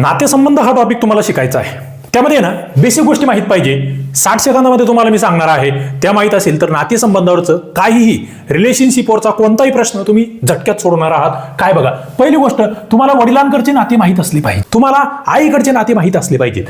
नातेसंबंध हा टॉपिक तुम्हाला शिकायचा आहे. त्यामध्ये ना बेसिक गोष्टी माहित पाहिजे. 60 सेकंदामध्ये तुम्हाला मी सांगणार आहे. त्या माहित असेल तर नातेसंबंधावरचं काहीही रिलेशनशिपवरचा कोणताही प्रश्न तुम्ही झटक्यात सोडवणार आहात. काय बघा, पहिली गोष्ट तुम्हाला वडिलांकडचे नाते माहित असले पाहिजे. तुम्हाला आईकडचे नाते माहित असले पाहिजेत.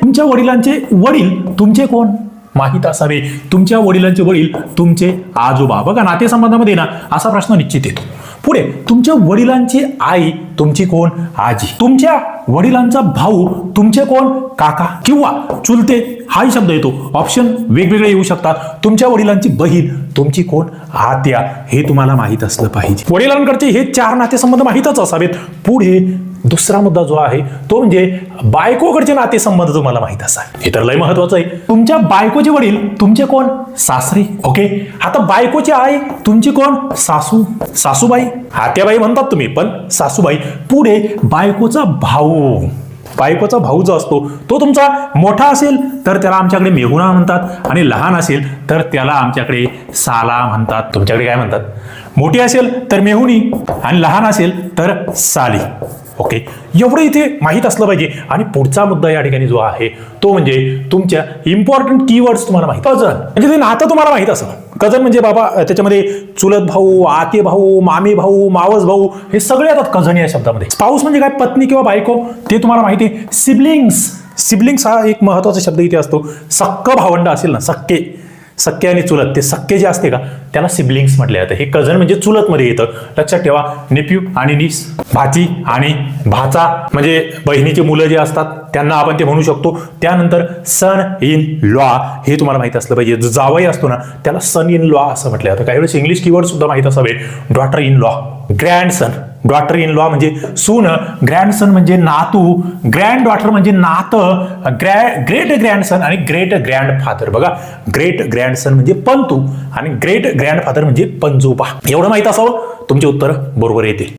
तुमच्या वडिलांचे वडील तुमचे कोण माहित असावे. तुमच्या वडिलांचे वडील तुमचे आजोबा. बघा, नातेसंबंधामध्ये ना असा प्रश्न निश्चित येतो. पुढे तुमच्या वडिलांची आई तुमची कोण आजी. तुमच्या वडिलांचा भाऊ तुमचे कोण काका किंवा चुलते. हाही शब्द येतो. ऑप्शन वेगवेगळे येऊ शकतात. तुमच्या वडिलांची बहीण तुमची कोण आत्या. हे तुम्हाला माहित असलं पाहिजे. वडिलांकडचे हे 4 नातेसंबंध माहितच असावेत. पुढे दुसरा मुद्दा जो आहे तो म्हणजे बायकोकडचे नातेसंबंध तुम्हाला माहित असावे. हे तर लय महत्वाचं आहे. तुमच्या बायकोचे वडील तुमचे कोण सासरे. ओके, आता बायकोची आई तुमची कोण सासूबाई. आत्याबाई म्हणतात तुम्ही, पण सासूबाई. पुढे बायकोचा भाऊ जो असतो तो तुमचा मोठा असेल तर त्याला आमच्याकडे मेहुणा म्हणतात आणि लहान असेल तर त्याला आमच्याकडे साला म्हणतात. तुमच्याकडे काय म्हणतात? मोठी असेल तर मेहुणी आणि लहान असेल तर साली. ओके, एवढं इथे माहीत असलं पाहिजे. आणि पुढचा मुद्दा या ठिकाणी जो आहे तो म्हणजे तुमच्या इम्पॉर्टंट कीवर्ड्स तुम्हाला माहिती. कजन म्हणजे ते नातं तुम्हाला माहित असं. कजन म्हणजे बाबा त्याच्यामध्ये चुलत भाऊ, आते भाऊ, मामी भाऊ, मावस भाऊ हे सगळे येतात कजन या शब्दामध्ये. स्पाऊस म्हणजे काय, पत्नी किंवा बायको, ते तुम्हाला माहिती आहे. सिबलिंग्स हा एक महत्वाचा शब्द इथे असतो. सक्क भावंड असेल ना, सख्खे आणि चुलत, ते सख्खे जे असते का त्याला सिबलिंग्स म्हटले जातं. हे कझन म्हणजे चुलत मध्ये येतं. लक्षात ठेवा. नेफ्यू आणि नीस, भाची आणि भाचा म्हणजे बहिणीचे मुलं जे असतात त्यांना आपण ते म्हणू शकतो. त्यानंतर सन इन लॉ हे तुम्हाला माहित असलं पाहिजे. जो जावई असतो ना त्याला सन इन लॉ असं म्हटलं जातं. काही वेळेस इंग्लिश कीवर्ड सुद्धा माहित असावे. Daughter in law, grandson. Daughter in law म्हणजे सून, ग्रँडसन म्हणजे नातू, ग्रँड डॉटर म्हणजे नातं, ग्रेट ग्रँडसन आणि ग्रेट ग्रँडफादर. बघा, ग्रेट ग्रँडसन म्हणजे पंतू आणि ग्रेट ग्रँडफादर म्हणजे पंजोबा. एवढं माहित असावं, तुमचे उत्तर बरोबर येतील.